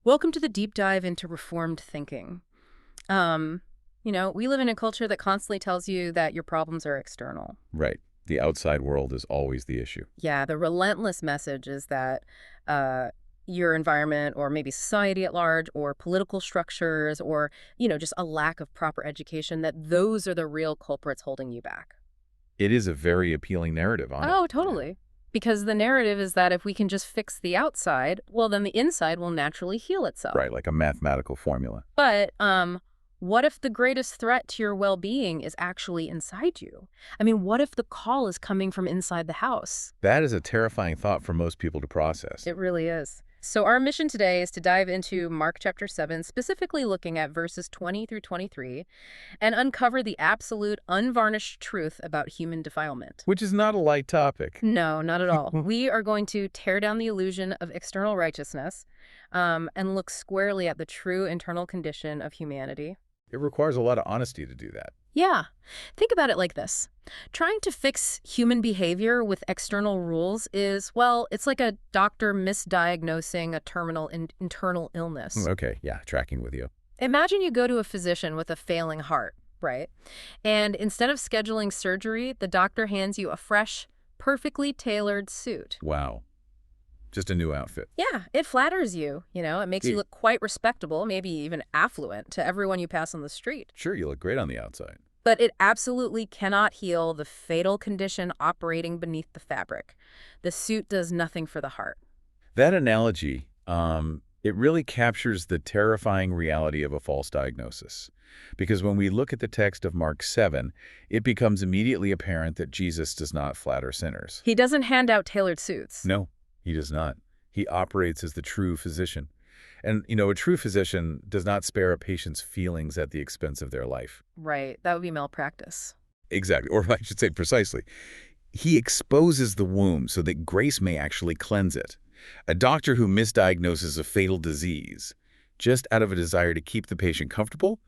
Welcome to the deep dive into reformed thinking. We live in a culture that constantly tells you that your problems are external. Right. The outside world is always the issue. Yeah, the relentless message is that uh, your environment or maybe society at large or political structures or, just a lack of proper education, that those are the real culprits holding you back. It is a very appealing narrative, honestly. Oh, totally. Because the narrative is that if we can just fix the outside, well, then the inside will naturally heal itself. Right, like a mathematical formula. But what if the greatest threat to your well-being is actually inside you? I mean, what if the call is coming from inside the house? That is a terrifying thought for most people to process. It really is. So our mission today is to dive into Mark chapter 7, specifically looking at verses 20 through 23, and uncover the absolute, unvarnished truth about human defilement. Which is not a light topic. No, not at all. We are going to tear down the illusion of external righteousness and look squarely at the true internal condition of humanity. It requires a lot of honesty to do that. Yeah. Think about it like this. Trying to fix human behavior with external rules is, well, it's like a doctor misdiagnosing a terminal internal illness. Okay, yeah, tracking with you. Imagine you go to a physician with a failing heart, right? And instead of scheduling surgery, the doctor hands you a fresh, perfectly tailored suit. Wow. Just a new outfit. Yeah, it flatters you, it makes you look quite respectable, maybe even affluent to everyone you pass on the street. Sure, you look great on the outside. But it absolutely cannot heal the fatal condition operating beneath the fabric. The suit does nothing for the heart. That analogy, it really captures the terrifying reality of a false diagnosis. Because when we look at the text of Mark 7, it becomes immediately apparent that Jesus does not flatter sinners. He doesn't hand out tailored suits. No, he does not. He operates as the true physician. And, a true physician does not spare a patient's feelings at the expense of their life. Right. That would be malpractice. Exactly. Or I should say precisely. He exposes the wound so that grace may actually cleanse it. A doctor who misdiagnoses a fatal disease just out of a desire to keep the patient comfortable,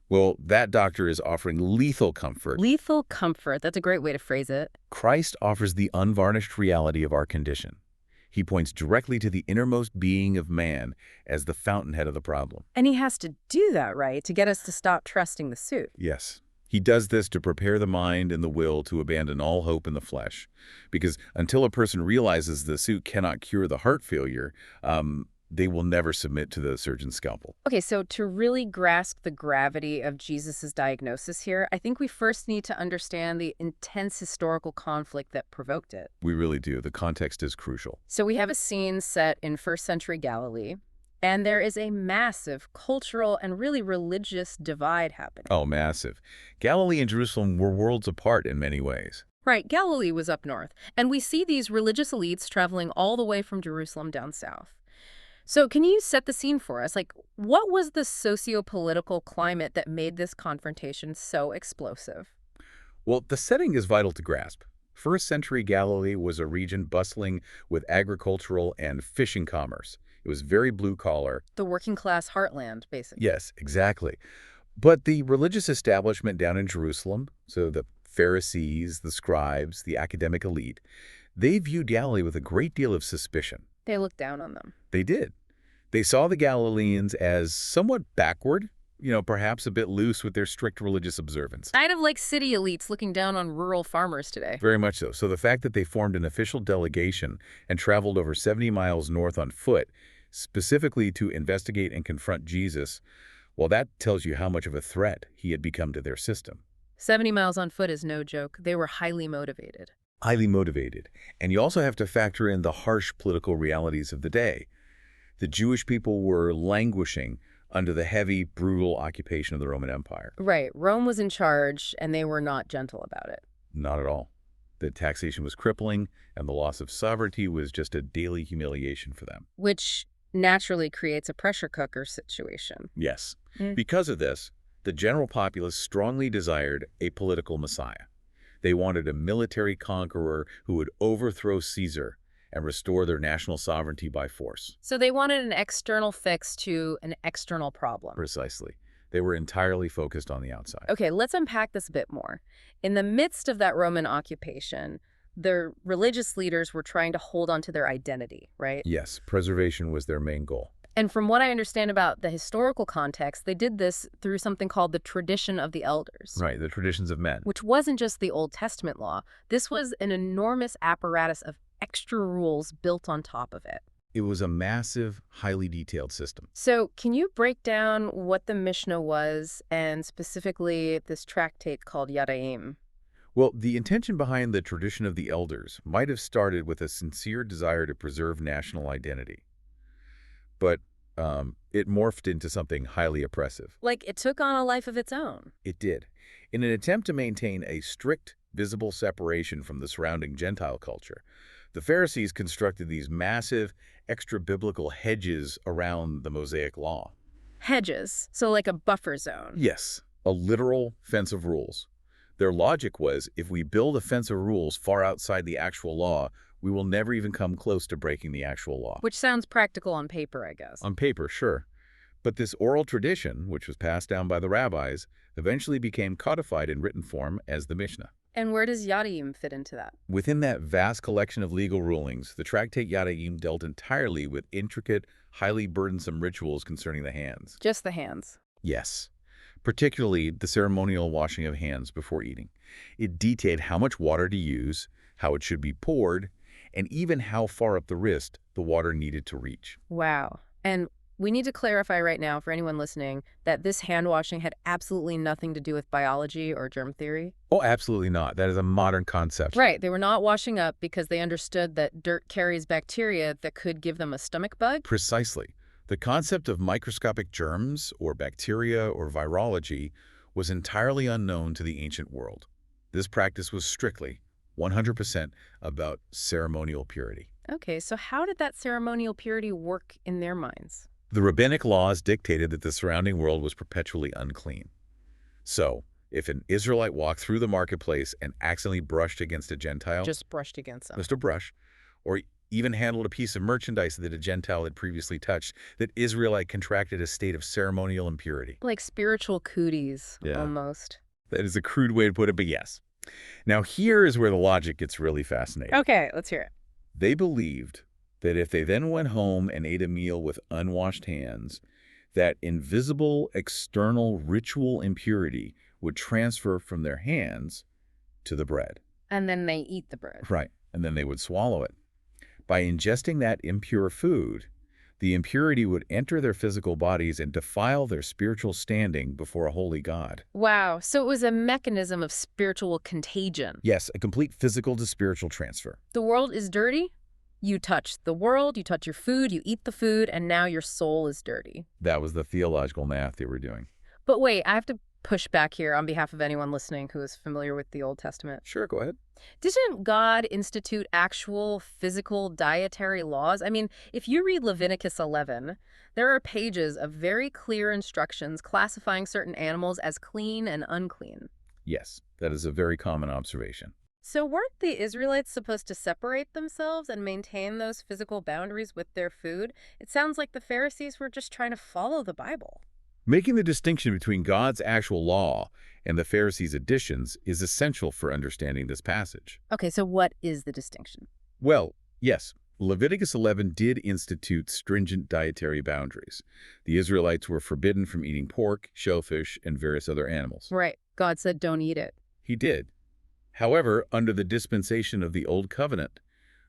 well, that doctor is offering lethal comfort. Lethal comfort. That's a great way to phrase it. Christ offers the unvarnished reality of our condition. He points directly to the innermost being of man as the fountainhead of the problem. And he has to do that, right, to get us to stop trusting the suit. Yes. He does this to prepare the mind and the will to abandon all hope in the flesh. Because until a person realizes the suit cannot cure the heart failure, they will never submit to the surgeon's scalpel. Okay, so to really grasp the gravity of Jesus' diagnosis here, I think we first need to understand the intense historical conflict that provoked it. We really do. The context is crucial. So we have a scene set in first century Galilee, and there is a massive cultural and really religious divide happening. Oh, massive. Galilee and Jerusalem were worlds apart in many ways. Right, Galilee was up north, and we see these religious elites traveling all the way from Jerusalem down south. So can you set the scene for us? Like, what was the socio-political climate that made this confrontation so explosive? Well, the setting is vital to grasp. First century Galilee was a region bustling with agricultural and fishing commerce. It was very blue-collar. The working-class heartland, basically. Yes, exactly. But the religious establishment down in Jerusalem, so the Pharisees, the scribes, the academic elite, they viewed Galilee with a great deal of suspicion. They looked down on them. They did. They saw the Galileans as somewhat backward, perhaps a bit loose with their strict religious observance. Kind of like city elites looking down on rural farmers today. Very much so. So the fact that they formed an official delegation and traveled over 70 miles north on foot, specifically to investigate and confront Jesus, well, that tells you how much of a threat he had become to their system. 70 miles on foot is no joke. They were highly motivated. Highly motivated. And you also have to factor in the harsh political realities of the day. The Jewish people were languishing under the heavy, brutal occupation of the Roman Empire. Right. Rome was in charge, and they were not gentle about it. Not at all. The taxation was crippling, and the loss of sovereignty was just a daily humiliation for them. Which naturally creates a pressure cooker situation. Yes. Because of this, the general populace strongly desired a political messiah. They wanted a military conqueror who would overthrow Caesar and restore their national sovereignty by force. So they wanted an external fix to an external problem. Precisely. They were entirely focused on the outside. Okay, let's unpack this a bit more. In the midst of that Roman occupation, the religious leaders were trying to hold on to their identity, right? Yes, preservation was their main goal. And from what I understand about the historical context, they did this through something called the tradition of the elders, Right, the traditions of men. which wasn't just the Old Testament law. This was an enormous apparatus of extra rules built on top of it. It was a massive, highly detailed system. So can you break down what the Mishnah was and specifically this tractate called Yadaim? Well, the intention behind the tradition of the elders might have started with a sincere desire to preserve national identity. But it morphed into something highly oppressive. Like it took on a life of its own. It did. In an attempt to maintain a strict, visible separation from the surrounding Gentile culture, the Pharisees constructed these massive, extra-biblical hedges around the Mosaic law. Hedges, so like a buffer zone. Yes, a literal fence of rules. Their logic was, if we build a fence of rules far outside the actual law, we will never even come close to breaking the actual law. Which sounds practical on paper, I guess. On paper, sure. But this oral tradition, which was passed down by the rabbis, eventually became codified in written form as the Mishnah. And where does Yadaim fit into that? Within that vast collection of legal rulings, the tractate Yadaim dealt entirely with intricate, highly burdensome rituals concerning the hands. Just the hands. Yes, particularly the ceremonial washing of hands before eating. It detailed how much water to use, how it should be poured, and even how far up the wrist the water needed to reach. Wow. And we need to clarify right now for anyone listening that this hand washing had absolutely nothing to do with biology or germ theory. Oh, absolutely not. That is a modern concept. Right. They were not washing up because they understood that dirt carries bacteria that could give them a stomach bug. Precisely. The concept of microscopic germs or bacteria or virology was entirely unknown to the ancient world. This practice was strictly 100% about ceremonial purity. Okay, so how did that ceremonial purity work in their minds? The rabbinic laws dictated that the surrounding world was perpetually unclean. So, if an Israelite walked through the marketplace and accidentally brushed against a Gentile, Just brushed against them. just a brush, or even handled a piece of merchandise that a Gentile had previously touched, that Israelite contracted a state of ceremonial impurity. Like spiritual cooties, Yeah. almost. That is a crude way to put it, but yes. Now, here is where the logic gets really fascinating. Okay, let's hear it. They believed that if they then went home and ate a meal with unwashed hands, that invisible external ritual impurity would transfer from their hands to the bread. And then they eat the bread. Right, and then they would swallow it. By ingesting that impure food, the impurity would enter their physical bodies and defile their spiritual standing before a holy God. Wow, so it was a mechanism of spiritual contagion. Yes, a complete physical to spiritual transfer. The world is dirty. You touch the world, you touch your food, you eat the food, and now your soul is dirty. That was the theological math they were doing. But wait, I have to push back here on behalf of anyone listening who is familiar with the Old Testament. Sure, go ahead. Didn't God institute actual physical dietary laws? I mean, if you read Leviticus 11, there are pages of very clear instructions classifying certain animals as clean and unclean. Yes, that is a very common observation. So weren't the Israelites supposed to separate themselves and maintain those physical boundaries with their food? It sounds like the Pharisees were just trying to follow the Bible. Making the distinction between God's actual law and the Pharisees' additions is essential for understanding this passage. Okay, so what is the distinction? Well, yes, Leviticus 11 did institute stringent dietary boundaries. The Israelites were forbidden from eating pork, shellfish, and various other animals. Right. God said don't eat it. He did. However, under the dispensation of the Old Covenant,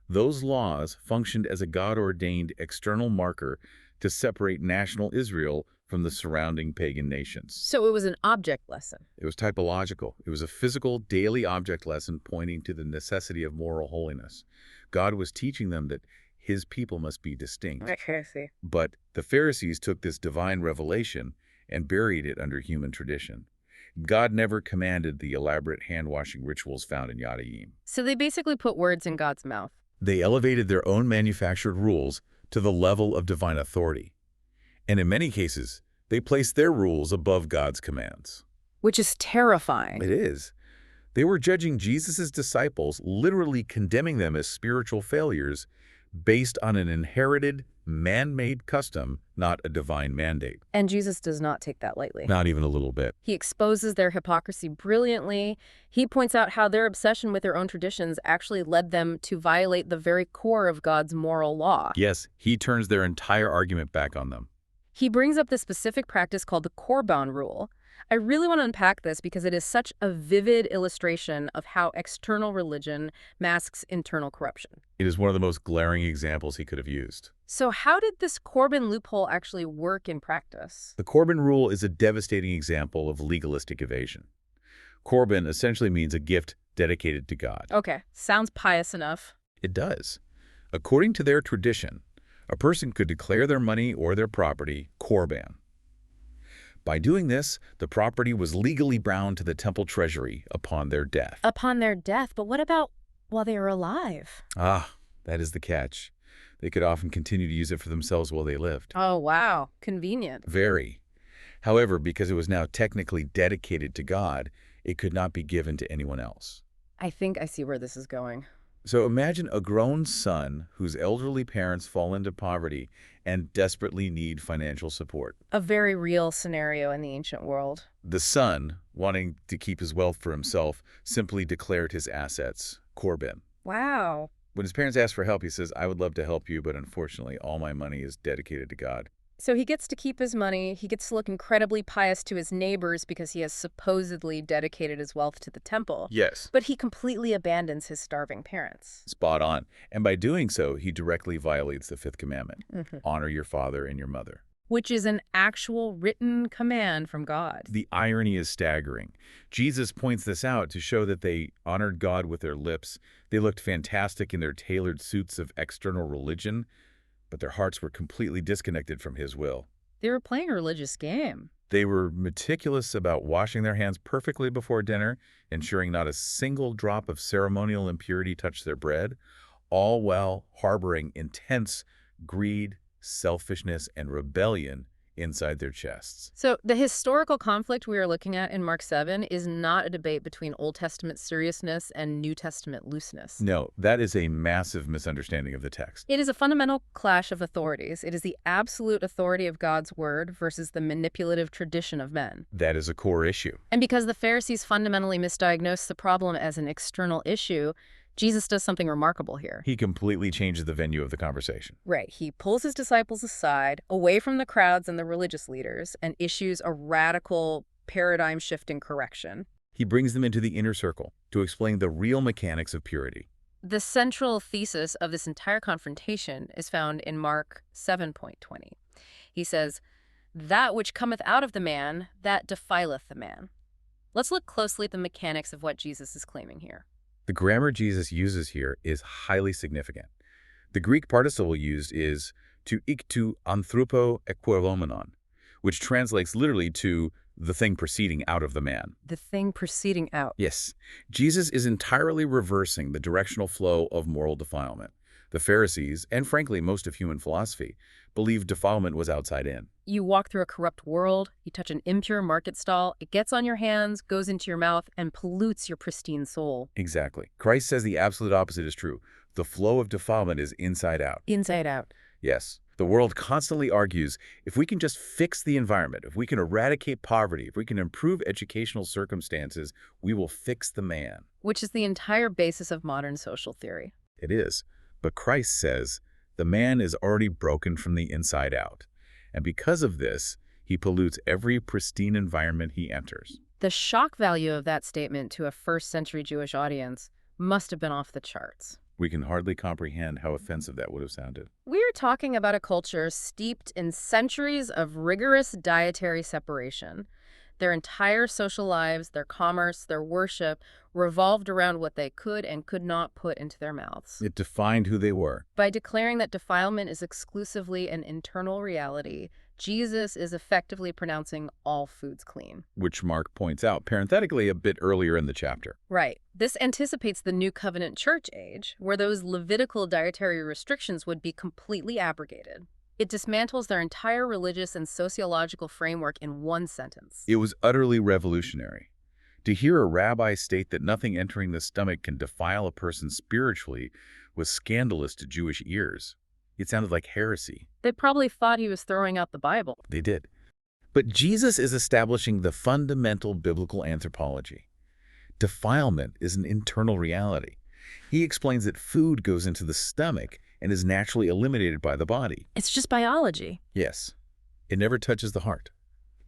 those laws functioned as a God-ordained external marker to separate national Israel from the surrounding pagan nations. So it was an object lesson. It was typological. It was a physical, daily object lesson pointing to the necessity of moral holiness. God was teaching them that his people must be distinct. Okay, I see. But the Pharisees took this divine revelation and buried it under human tradition. God never commanded the elaborate hand-washing rituals found in Yadaim. So they basically put words in God's mouth. They elevated their own manufactured rules to the level of divine authority. And in many cases, they placed their rules above God's commands. Which is terrifying. It is. They were judging Jesus' disciples, literally condemning them as spiritual failures based on an inherited, man-made custom, not a divine mandate. And Jesus does not take that lightly. Not even a little bit. He exposes their hypocrisy brilliantly. He points out how their obsession with their own traditions actually led them to violate the very core of God's moral law. Yes, he turns their entire argument back on them. He brings up the specific practice called the Korban rule. I really want to unpack this because it is such a vivid illustration of how external religion masks internal corruption. It is one of the most glaring examples he could have used. So how did this Korban loophole actually work in practice? The Corban rule is a devastating example of legalistic evasion. Corban essentially means a gift dedicated to God. Okay, sounds pious enough. It does. According to their tradition, a person could declare their money or their property Korban. By doing this, the property was legally bound to the temple treasury upon their death. Upon their death, but what about while they were alive? Ah, that is the catch. They could often continue to use it for themselves while they lived. Oh, wow. Convenient. Very. However, because it was now technically dedicated to God, it could not be given to anyone else. I think I see where this is going. So imagine a grown son whose elderly parents fall into poverty and desperately need financial support. A very real scenario in the ancient world. The son, wanting to keep his wealth for himself, simply declared his assets, Korban. Wow. When his parents asked for help, he says, "I would love to help you, but unfortunately, all my money is dedicated to God." So he gets to keep his money, he gets to look incredibly pious to his neighbors because he has supposedly dedicated his wealth to the temple. Yes. But he completely abandons his starving parents. Spot on. And by doing so, he directly violates the fifth commandment. Honor your father and your mother. Which is an actual written command from God. The irony is staggering. Jesus points this out to show that they honored God with their lips. They looked fantastic in their tailored suits of external religion, but their hearts were completely disconnected from his will. They were playing a religious game. They were meticulous about washing their hands perfectly before dinner, ensuring not a single drop of ceremonial impurity touched their bread, all while harboring intense greed, selfishness, and rebellion inside their chests. So the historical conflict we are looking at in Mark 7 is not a debate between Old Testament seriousness and New Testament looseness. No, that is a massive misunderstanding of the text. It is a fundamental clash of authorities. It is the absolute authority of God's word versus the manipulative tradition of men. That is a core issue. And because the Pharisees fundamentally misdiagnosed the problem as an external issue, Jesus does something remarkable here. He completely changes the venue of the conversation. Right. He pulls his disciples aside, away from the crowds and the religious leaders, and issues a radical paradigm-shifting correction. He brings them into the inner circle to explain the real mechanics of purity. The central thesis of this entire confrontation is found in Mark 7:20. He says, "That which cometh out of the man, that defileth the man." Let's look closely at the mechanics of what Jesus is claiming here. The grammar Jesus uses here is highly significant. The Greek participle used is to iktu anthropo ekoulomenon, which translates literally to the thing proceeding out of the man. The thing proceeding out. Yes, Jesus is entirely reversing the directional flow of moral defilement. The Pharisees, and frankly most of human philosophy, believed defilement was outside in. You walk through a corrupt world, you touch an impure market stall, it gets on your hands, goes into your mouth, and pollutes your pristine soul. Exactly. Christ says the absolute opposite is true. The flow of defilement is inside out. Inside out. Yes. The world constantly argues if we can just fix the environment, if we can eradicate poverty, if we can improve educational circumstances, we will fix the man. Which is the entire basis of modern social theory. It is. But Christ says the man is already broken from the inside out. And because of this, he pollutes every pristine environment he enters. The shock value of that statement to a first-century Jewish audience must have been off the charts. We can hardly comprehend how offensive that would have sounded. We are talking about a culture steeped in centuries of rigorous dietary separation. Their entire social lives, their commerce, their worship revolved around what they could and could not put into their mouths. It defined who they were. By declaring that defilement is exclusively an internal reality, Jesus is effectively pronouncing all foods clean. Which Mark points out parenthetically a bit earlier in the chapter. Right. This anticipates the New Covenant church age, where those Levitical dietary restrictions would be completely abrogated. It dismantles their entire religious and sociological framework in one sentence. It was utterly revolutionary. To hear a rabbi state that nothing entering the stomach can defile a person spiritually was scandalous to Jewish ears. It sounded like heresy. They probably thought he was throwing out the Bible. They did. But Jesus is establishing the fundamental biblical anthropology. Defilement is an internal reality. He explains that food goes into the stomach and is naturally eliminated by the body. It's just biology. Yes, it never touches the heart.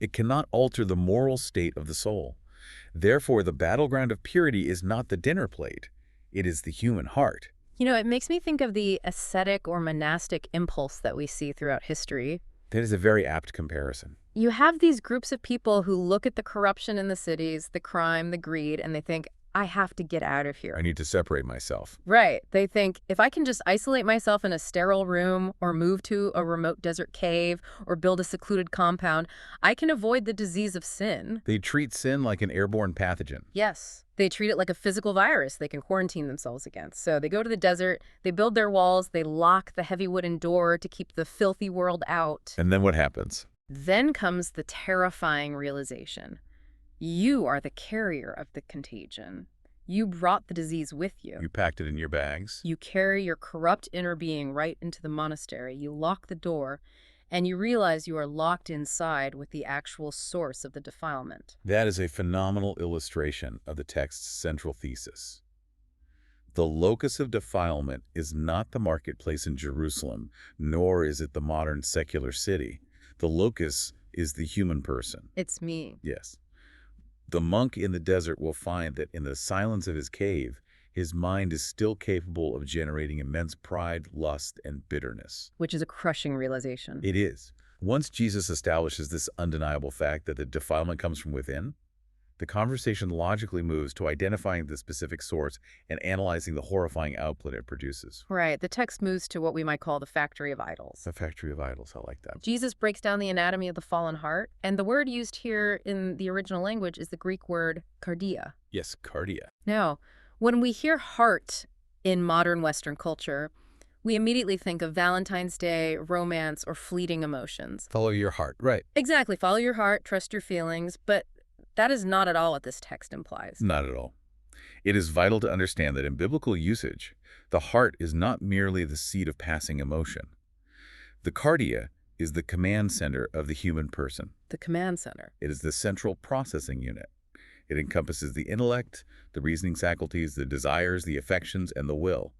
It cannot alter the moral state of the soul. Therefore, the battleground of purity is not the dinner plate. It is the human heart. You know, it makes me think of the ascetic or monastic impulse that we see throughout history. That is a very apt comparison. You have these groups of people who look at the corruption in the cities, the crime, the greed, and they think, I have to get out of here. I need to separate myself. Right. They think, if I can just isolate myself in a sterile room or move to a remote desert cave or build a secluded compound, I can avoid the disease of sin. They treat sin like an airborne pathogen. Yes. They treat it like a physical virus they can quarantine themselves against. So they go to the desert, they build their walls, they lock the heavy wooden door to keep the filthy world out. And then what happens? Then comes the terrifying realization. You are the carrier of the contagion. You brought the disease with you. You packed it in your bags. You carry your corrupt inner being right into the monastery. You lock the door, and you realize you are locked inside with the actual source of the defilement. That is a phenomenal illustration of the text's central thesis. The locus of defilement is not the marketplace in Jerusalem, nor is it the modern secular city. The locus is the human person. It's me. Yes. The monk in the desert will find that in the silence of his cave, his mind is still capable of generating immense pride, lust, and bitterness. Which is a crushing realization. It is. Once Jesus establishes this undeniable fact that the defilement comes from within, the conversation logically moves to identifying the specific source and analyzing the horrifying output it produces. Right. The text moves to what we might call the factory of idols. The factory of idols, I like that. Jesus breaks down the anatomy of the fallen heart, and the word used here in the original language is the Greek word cardia. Yes, cardia. Now, when we hear heart in modern Western culture, we immediately think of Valentine's Day, romance, or fleeting emotions. Follow your heart, right. Exactly. Follow your heart, trust your feelings, but that is not at all what this text implies. Not at all. It is vital to understand that in biblical usage, the heart is not merely the seat of passing emotion. The cardia is the command center of the human person. The command center. It is the central processing unit. It encompasses the intellect, the reasoning faculties, the desires, the affections, and the will.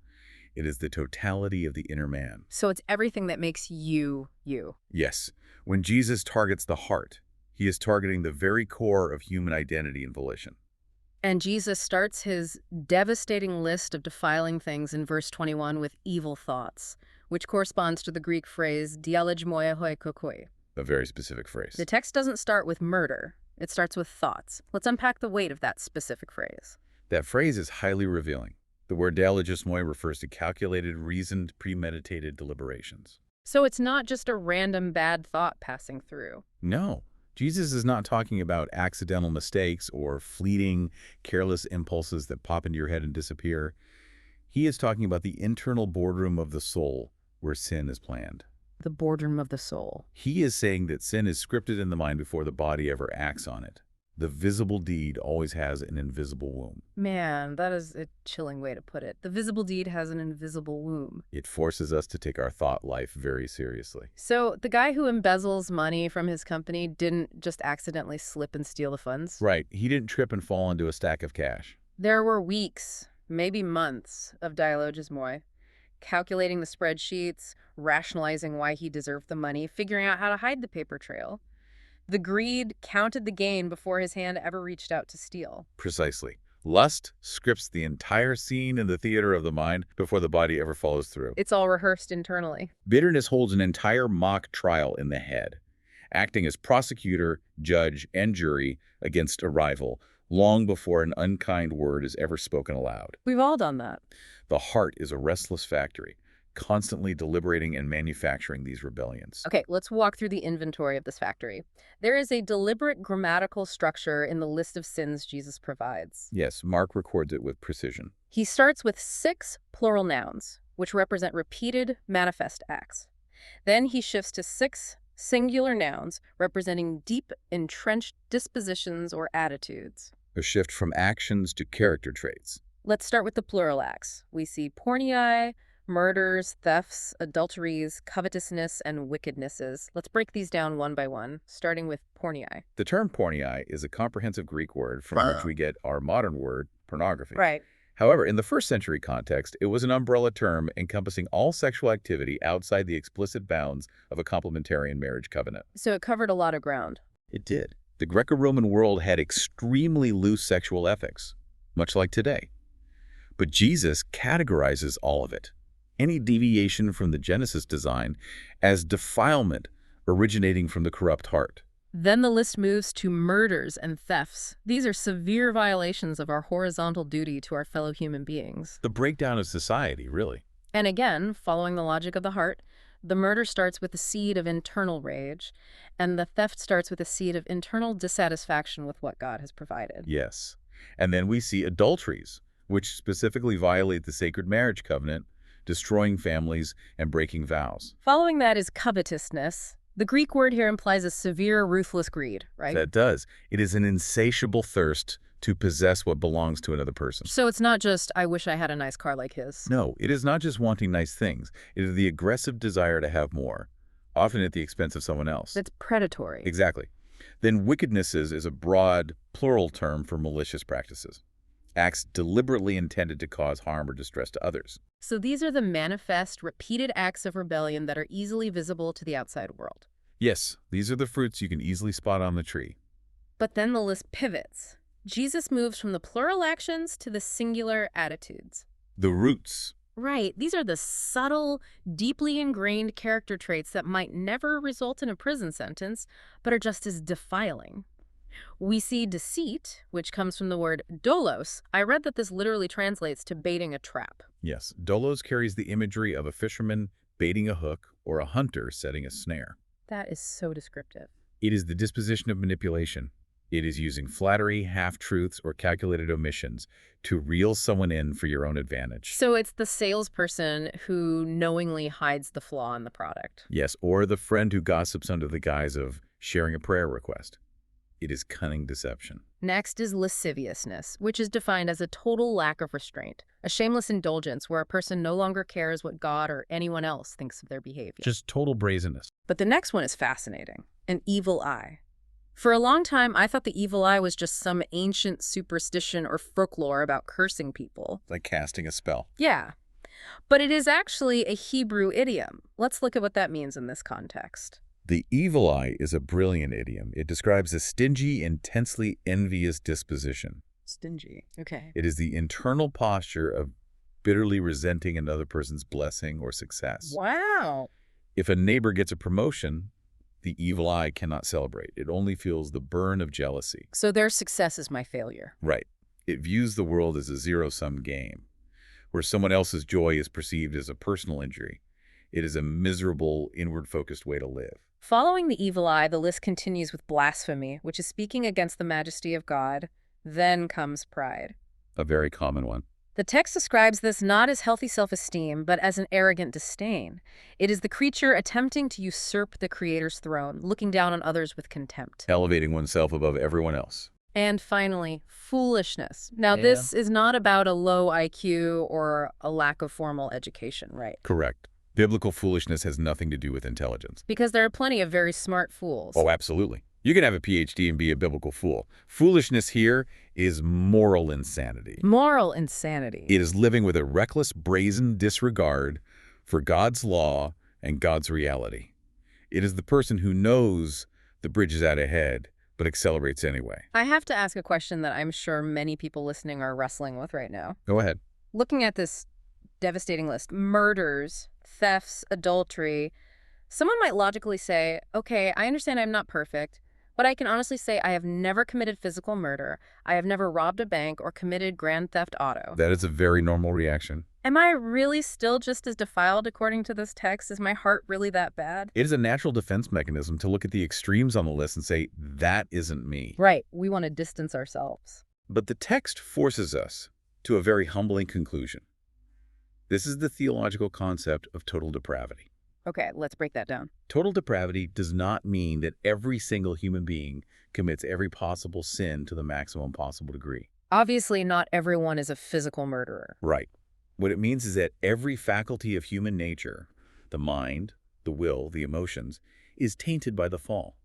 It is the totality of the inner man. So it's everything that makes you, you. Yes. When Jesus targets the heart, he is targeting the very core of human identity and volition. And Jesus starts his devastating list of defiling things in verse 21 with evil thoughts, which corresponds to the Greek phrase dialogmoia hoi kokoi. A very specific phrase. The text doesn't start with murder. It starts with thoughts. Let's unpack the weight of that specific phrase. That phrase is highly revealing. The word dialogismoi refers to calculated, reasoned, premeditated deliberations. So it's not just a random bad thought passing through. No. Jesus is not talking about accidental mistakes or fleeting, careless impulses that pop into your head and disappear. He is talking about the internal boardroom of the soul where sin is planned. The boardroom of the soul. He is saying that sin is scripted in the mind before the body ever acts on it. The visible deed always has an invisible womb. Man, that is a chilling way to put it. The visible deed has an invisible womb. It forces us to take our thought life very seriously. So the guy who embezzles money from his company didn't just accidentally slip and steal the funds? Right. He didn't trip and fall into a stack of cash. There were weeks, maybe months, of dialogismoi, calculating the spreadsheets, rationalizing why he deserved the money, figuring out how to hide the paper trail. The greed counted the gain before his hand ever reached out to steal. Precisely. Lust scripts the entire scene in the theater of the mind before the body ever follows through. It's all rehearsed internally. Bitterness holds an entire mock trial in the head, acting as prosecutor, judge, and jury against a rival, long before an unkind word is ever spoken aloud. We've all done that. The heart is a restless factory, constantly deliberating and manufacturing these rebellions. Okay, let's walk through the inventory of this factory. There is a deliberate grammatical structure in the list of sins Jesus provides. Yes, Mark records it with precision. He starts with 6 plural nouns, which represent repeated manifest acts. Then he shifts to 6 singular nouns representing deep, entrenched dispositions or attitudes. a shift from actions to character traits. Let's start with the plural acts. We see pornei, murders, thefts, adulteries, covetousness, and wickednesses. Let's break these down one by one, starting with pornei. The term porneia is a comprehensive Greek word from which we get our modern word pornography. Right. However, in the first century context, it was an umbrella term encompassing all sexual activity outside the explicit bounds of a complementarian marriage covenant. So it covered a lot of ground. It did. The Greco-Roman world had extremely loose sexual ethics, much like today. But Jesus categorizes all of it, any deviation from the Genesis design, as defilement originating from the corrupt heart. Then the list moves to murders and thefts. These are severe violations of our horizontal duty to our fellow human beings. The breakdown of society, really. And again, following the logic of the heart, the murder starts with a seed of internal rage, and the theft starts with a seed of internal dissatisfaction with what God has provided. Yes. And then we see adulteries, which specifically violate the sacred marriage covenant, destroying families and breaking vows. Following that is covetousness. The Greek word here implies a severe, ruthless greed, right? That does. It is an insatiable thirst to possess what belongs to another person. So it's not just, I wish I had a nice car like his. No, it is not just wanting nice things. It is the aggressive desire to have more, often at the expense of someone else. It's predatory. Exactly. Then wickednesses is a broad, plural term for malicious practices. Acts deliberately intended to cause harm or distress to others. So these are the manifest, repeated acts of rebellion that are easily visible to the outside world. Yes, these are the fruits you can easily spot on the tree. But then the list pivots. Jesus moves from the plural actions to the singular attitudes. The roots. Right. These are the subtle, deeply ingrained character traits that might never result in a prison sentence, but are just as defiling. We see deceit, which comes from the word dolos. I read that this literally translates to baiting a trap. Yes, dolos carries the imagery of a fisherman baiting a hook or a hunter setting a snare. That is so descriptive. It is the disposition of manipulation. It is using flattery, half-truths, or calculated omissions to reel someone in for your own advantage. So it's the salesperson who knowingly hides the flaw in the product. Yes, or the friend who gossips under the guise of sharing a prayer request. It is cunning deception. Next is lasciviousness, which is defined as a total lack of restraint, a shameless indulgence where a person no longer cares what God or anyone else thinks of their behavior. Just total brazenness. But the next one is fascinating, an evil eye. For a long time, I thought the evil eye was just some ancient superstition or folklore about cursing people. Like casting a spell. Yeah, but it is actually a Hebrew idiom. Let's look at what that means in this context. The evil eye is a brilliant idiom. It describes a stingy, intensely envious disposition. Stingy. Okay. It is the internal posture of bitterly resenting another person's blessing or success. Wow. If a neighbor gets a promotion, the evil eye cannot celebrate. It only feels the burn of jealousy. So their success is my failure. Right. It views the world as a zero-sum game, where someone else's joy is perceived as a personal injury. It is a miserable, inward-focused way to live. Following the evil eye, the list continues with blasphemy, which is speaking against the majesty of God. Then comes pride. A very common one. The text describes this not as healthy self-esteem, but as an arrogant disdain. It is the creature attempting to usurp the Creator's throne, looking down on others with contempt. Elevating oneself above everyone else. And finally, foolishness. Now, this is not about a low IQ or a lack of formal education, right? Correct. Biblical foolishness has nothing to do with intelligence. Because there are plenty of very smart fools. Oh, absolutely. You can have a PhD and be a biblical fool. Foolishness here is moral insanity. Moral insanity. It is living with a reckless, brazen disregard for God's law and God's reality. It is the person who knows the bridge is out ahead, but accelerates anyway. I have to ask a question that I'm sure many people listening are wrestling with right now. Go ahead. Looking at this devastating list, murders, thefts, adultery, someone might logically say, okay, I understand I'm not perfect, but I can honestly say I have never committed physical murder, I have never robbed a bank or committed grand theft auto. That is a very normal reaction. Am I really still just as defiled according to this text? Is my heart really that bad? It is a natural defense mechanism to look at the extremes on the list and say, that isn't me. Right. We want to distance ourselves. But the text forces us to a very humbling conclusion. This is the theological concept of total depravity. Okay, let's break that down. Total depravity does not mean that every single human being commits every possible sin to the maximum possible degree. Obviously, not everyone is a physical murderer. Right. What it means is that every faculty of human nature, the mind, the will, the emotions, is tainted by the fall.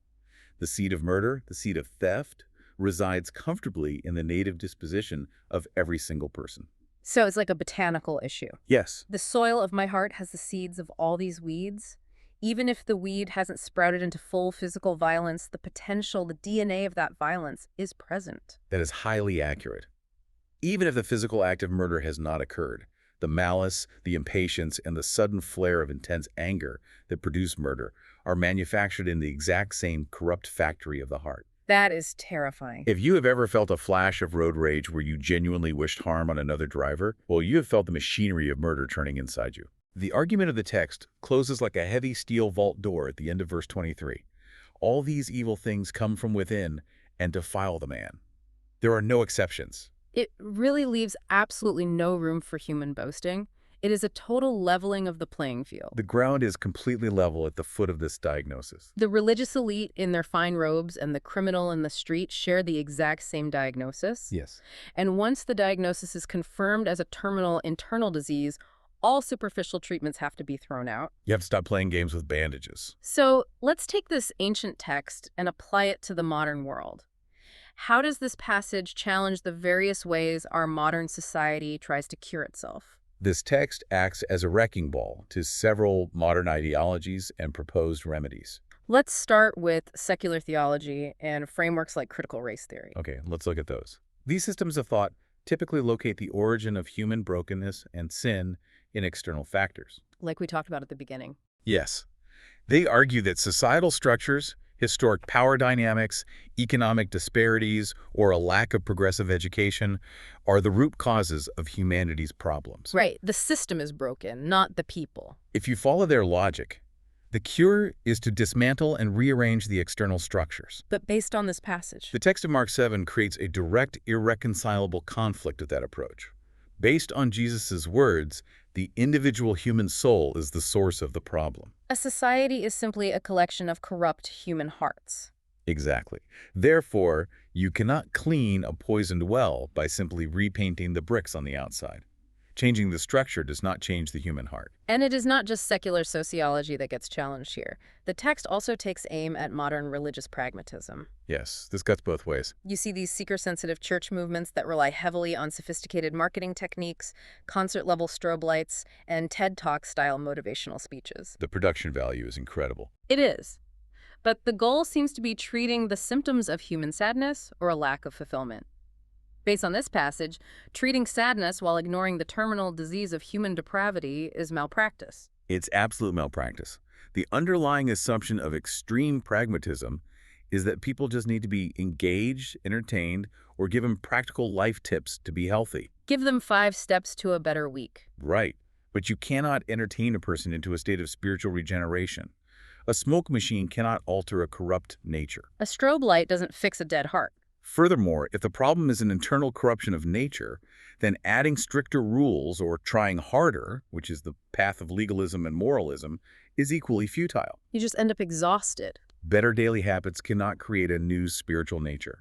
The seed of murder, the seed of theft, resides comfortably in the native disposition of every single person. So it's like a botanical issue. Yes. The soil of my heart has the seeds of all these weeds. Even if the weed hasn't sprouted into full physical violence, the potential, the DNA of that violence is present. That is highly accurate. Even if the physical act of murder has not occurred, the malice, the impatience, and the sudden flare of intense anger that produce murder are manufactured in the exact same corrupt factory of the heart. That is terrifying. If you have ever felt a flash of road rage where you genuinely wished harm on another driver, well, you have felt the machinery of murder turning inside you. The argument of the text closes like a heavy steel vault door at the end of verse 23. All these evil things come from within and defile the man. There are no exceptions. It really leaves absolutely no room for human boasting. It is a total leveling of the playing field. The ground is completely level at the foot of this diagnosis. The religious elite in their fine robes and the criminal in the street share the exact same diagnosis. Yes. And once the diagnosis is confirmed as a terminal internal disease, all superficial treatments have to be thrown out. You have to stop playing games with bandages. So let's take this ancient text and apply it to the modern world. How does this passage challenge the various ways our modern society tries to cure itself? This text acts as a wrecking ball to several modern ideologies and proposed remedies. Let's start with secular theology and frameworks like critical race theory. Okay, let's look at those. These systems of thought typically locate the origin of human brokenness and sin in external factors. Like we talked about at the beginning. Yes. They argue that societal structures, historic power dynamics, economic disparities, or a lack of progressive education are the root causes of humanity's problems. Right. The system is broken, not the people. If you follow their logic, the cure is to dismantle and rearrange the external structures. But based on this passage. The text of Mark 7 creates a direct, irreconcilable conflict with that approach. Based on Jesus' words, the individual human soul is the source of the problem. A society is simply a collection of corrupt human hearts. Exactly. Therefore, you cannot clean a poisoned well by simply repainting the bricks on the outside. Changing the structure does not change the human heart. And it is not just secular sociology that gets challenged here. The text also takes aim at modern religious pragmatism. Yes, this cuts both ways. You see these seeker-sensitive church movements that rely heavily on sophisticated marketing techniques, concert-level strobe lights, and TED Talk-style motivational speeches. The production value is incredible. It is. But the goal seems to be treating the symptoms of human sadness or a lack of fulfillment. Based on this passage, treating sadness while ignoring the terminal disease of human depravity is malpractice. It's absolute malpractice. The underlying assumption of extreme pragmatism is that people just need to be engaged, entertained, or given practical life tips to be healthy. Give them 5 steps to a better week. Right. But you cannot entertain a person into a state of spiritual regeneration. A smoke machine cannot alter a corrupt nature. A strobe light doesn't fix a dead heart. Furthermore, if the problem is an internal corruption of nature, then adding stricter rules or trying harder, which is the path of legalism and moralism, is equally futile. You just end up exhausted. Better daily habits cannot create a new spiritual nature.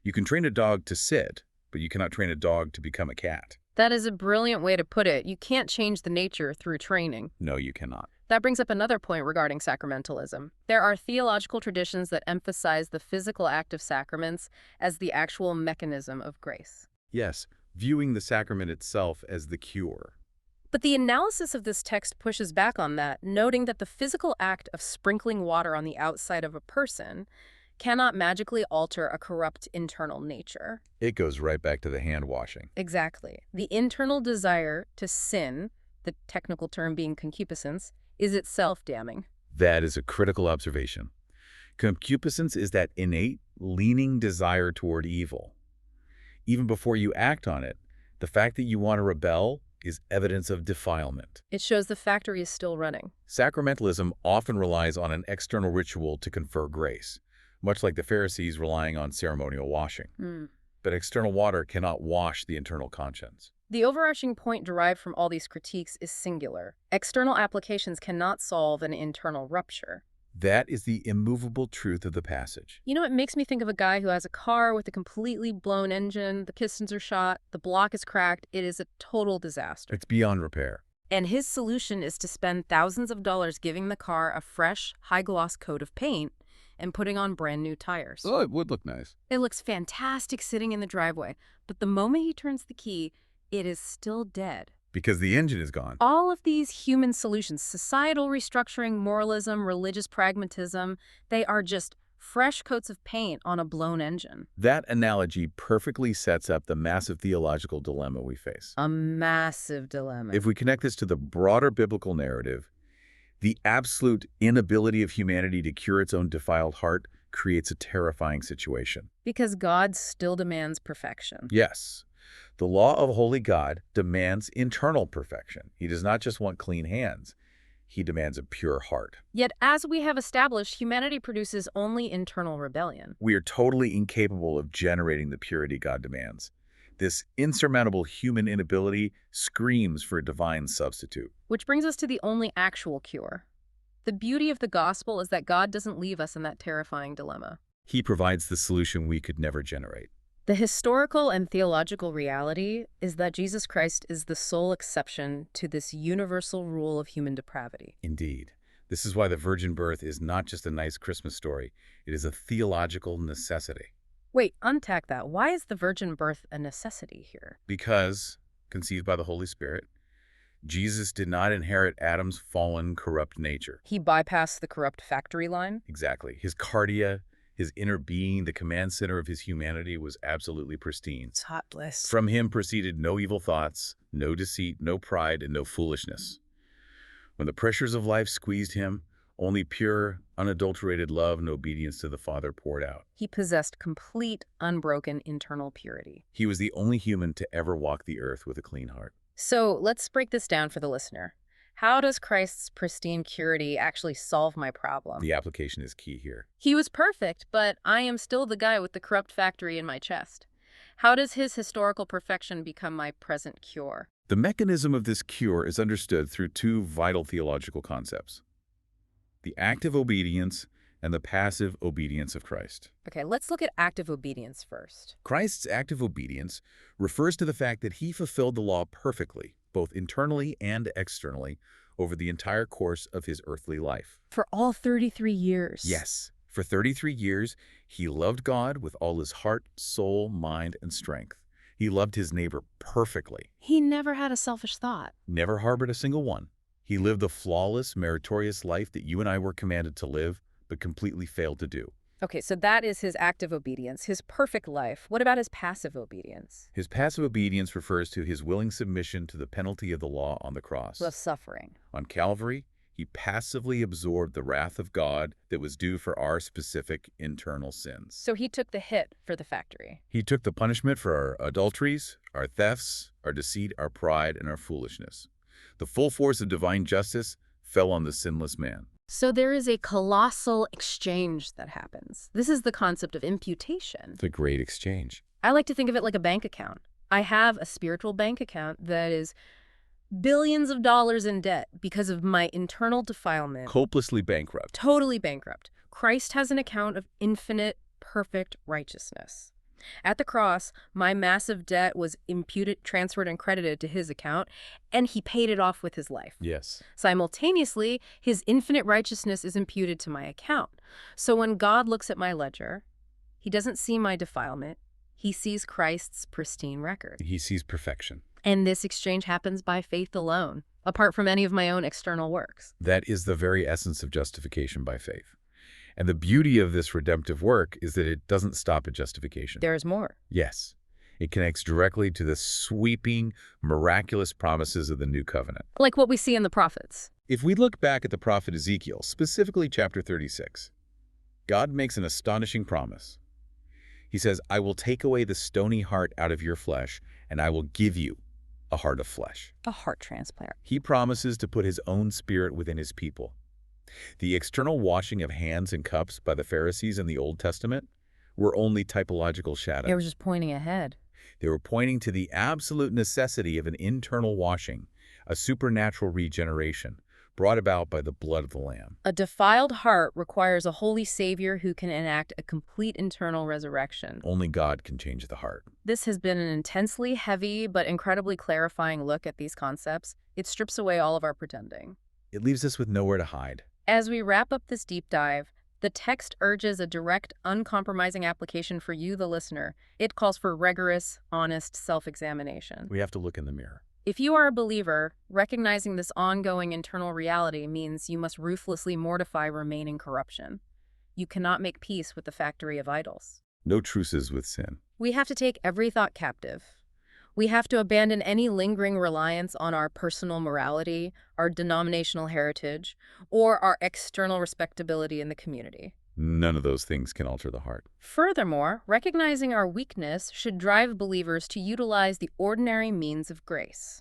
You can train a dog to sit, but you cannot train a dog to become a cat. That is a brilliant way to put it. You can't change the nature through training. No, you cannot. That brings up another point regarding sacramentalism. There are theological traditions that emphasize the physical act of sacraments as the actual mechanism of grace. Yes, viewing the sacrament itself as the cure. But the analysis of this text pushes back on that, noting that the physical act of sprinkling water on the outside of a person cannot magically alter a corrupt internal nature. It goes right back to the hand washing. Exactly. The internal desire to sin, the technical term being concupiscence, is itself damning. That is a critical observation. Concupiscence is that innate, leaning desire toward evil. Even before you act on it, the fact that you want to rebel is evidence of defilement. It shows the factory is still running. Sacramentalism often relies on an external ritual to confer grace, much like the Pharisees relying on ceremonial washing. But external water cannot wash the internal conscience. The overarching point derived from all these critiques is singular. External applications cannot solve an internal rupture. That is the immovable truth of the passage. You know, it makes me think of a guy who has a car with a completely blown engine, the pistons are shot, the block is cracked, it is a total disaster. It's beyond repair. And his solution is to spend thousands of dollars giving the car a fresh, high-gloss coat of paint and putting on brand new tires. Oh, it would look nice. It looks fantastic sitting in the driveway, but the moment he turns the key, it is still dead. Because the engine is gone. All of these human solutions, societal restructuring, moralism, religious pragmatism, they are just fresh coats of paint on a blown engine. That analogy perfectly sets up the massive theological dilemma we face. A massive dilemma. If we connect this to the broader biblical narrative, the absolute inability of humanity to cure its own defiled heart creates a terrifying situation. Because God still demands perfection. Yes. The law of a holy God demands internal perfection. He does not just want clean hands. He demands a pure heart. Yet, as we have established, humanity produces only internal rebellion. We are totally incapable of generating the purity God demands. This insurmountable human inability screams for a divine substitute. Which brings us to the only actual cure. The beauty of the gospel is that God doesn't leave us in that terrifying dilemma. He provides the solution we could never generate. The historical and theological reality is that Jesus Christ is the sole exception to this universal rule of human depravity. Indeed. This is why the virgin birth is not just a nice Christmas story. It is a theological necessity. Wait, untack that. Why is the virgin birth a necessity here? Because, conceived by the Holy Spirit, Jesus did not inherit Adam's fallen, corrupt nature. He bypassed the corrupt factory line? Exactly. His cardia, his inner being, the command center of his humanity, was absolutely pristine. It's hot bliss. From him proceeded no evil thoughts, no deceit, no pride, and no foolishness. When the pressures of life squeezed him, only pure, unadulterated love and obedience to the Father poured out. He possessed complete, unbroken internal purity. He was the only human to ever walk the earth with a clean heart. So let's break this down for the listener. How does Christ's pristine purity actually solve my problem? The application is key here. He was perfect, but I am still the guy with the corrupt factory in my chest. How does his historical perfection become my present cure? The mechanism of this cure is understood through two vital theological concepts: the active obedience and the passive obedience of Christ. Okay, let's look at active obedience first. Christ's active obedience refers to the fact that he fulfilled the law perfectly, both internally and externally, over the entire course of his earthly life. For all 33 years. Yes, for 33 years, he loved God with all his heart, soul, mind, and strength. He loved his neighbor perfectly. He never had a selfish thought. Never harbored a single one. He lived the flawless, meritorious life that you and I were commanded to live, but completely failed to do. Okay, so that is his active obedience, his perfect life. What about his passive obedience? His passive obedience refers to his willing submission to the penalty of the law on the cross. The suffering. On Calvary, he passively absorbed the wrath of God that was due for our specific internal sins. So he took the hit for the factory. He took the punishment for our adulteries, our thefts, our deceit, our pride, and our foolishness. The full force of divine justice fell on the sinless man. So there is a colossal exchange that happens. This is the concept of imputation. It's a great exchange. I like to think of it like a bank account. I have a spiritual bank account that is billions of dollars in debt because of my internal defilement. Hopelessly bankrupt. Totally bankrupt. Christ has an account of infinite, perfect righteousness. At the cross, my massive debt was imputed, transferred, and credited to his account, and he paid it off with his life. Yes. Simultaneously, his infinite righteousness is imputed to my account. So when God looks at my ledger, he doesn't see my defilement. He sees Christ's pristine record. He sees perfection. And this exchange happens by faith alone, apart from any of my own external works. That is the very essence of justification by faith. And the beauty of this redemptive work is that it doesn't stop at justification. There's more. Yes. It connects directly to the sweeping, miraculous promises of the new covenant. Like what we see in the prophets. If we look back at the prophet Ezekiel, specifically chapter 36, God makes an astonishing promise. He says, "I will take away the stony heart out of your flesh, and I will give you a heart of flesh." A heart transplant. He promises to put his own spirit within his people. The external washing of hands and cups by the Pharisees in the Old Testament were only typological shadows. It was just pointing ahead. They were pointing to the absolute necessity of an internal washing, a supernatural regeneration, brought about by the blood of the Lamb. A defiled heart requires a holy Savior who can enact a complete internal resurrection. Only God can change the heart. This has been an intensely heavy but incredibly clarifying look at these concepts. It strips away all of our pretending. It leaves us with nowhere to hide. As we wrap up this deep dive, the text urges a direct, uncompromising application for you, the listener. It calls for rigorous, honest self-examination. We have to look in the mirror. If you are a believer, recognizing this ongoing internal reality means you must ruthlessly mortify remaining corruption. You cannot make peace with the factory of idols. No truces with sin. We have to take every thought captive. We have to abandon any lingering reliance on our personal morality, our denominational heritage, or our external respectability in the community. None of those things can alter the heart. Furthermore, recognizing our weakness should drive believers to utilize the ordinary means of grace.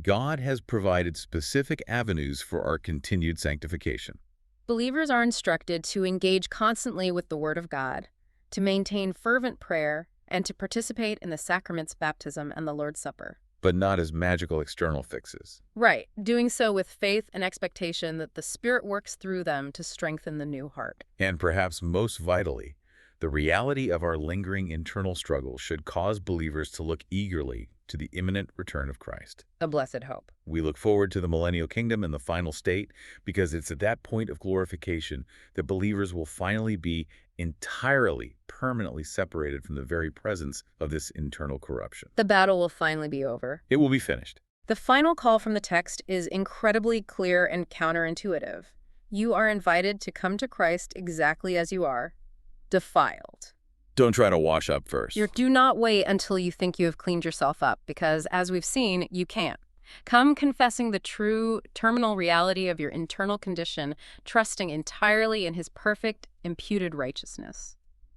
God has provided specific avenues for our continued sanctification. Believers are instructed to engage constantly with the Word of God, to maintain fervent prayer, and to participate in the sacraments, baptism, and the Lord's Supper. But not as magical external fixes. Right, doing so with faith and expectation that the Spirit works through them to strengthen the new heart. And perhaps most vitally, the reality of our lingering internal struggle should cause believers to look eagerly to the imminent return of Christ. A blessed hope. We look forward to the millennial kingdom and the final state because it's at that point of glorification that believers will finally be entirely, permanently separated from the very presence of this internal corruption. The battle will finally be over. It will be finished. The final call from the text is incredibly clear and counterintuitive. You are invited to come to Christ exactly as you are, defiled. Don't try to wash up first. Do not wait until you think you have cleaned yourself up, because as we've seen, you can't. Come confessing the true terminal reality of your internal condition, trusting entirely in His perfect, imputed righteousness.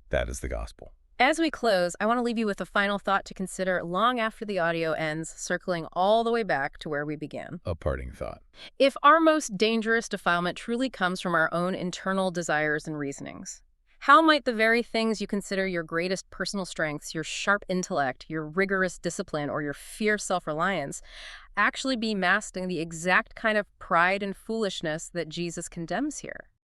That is the gospel. As we close, I want to leave you with a final thought to consider long after the audio ends, circling all the way back to where we began. A parting thought. If our most dangerous defilement truly comes from our own internal desires and reasonings, how might the very things you consider your greatest personal strengths, your sharp intellect, your rigorous discipline, or your fierce self-reliance, actually be masking the exact kind of pride and foolishness that Jesus condemns here?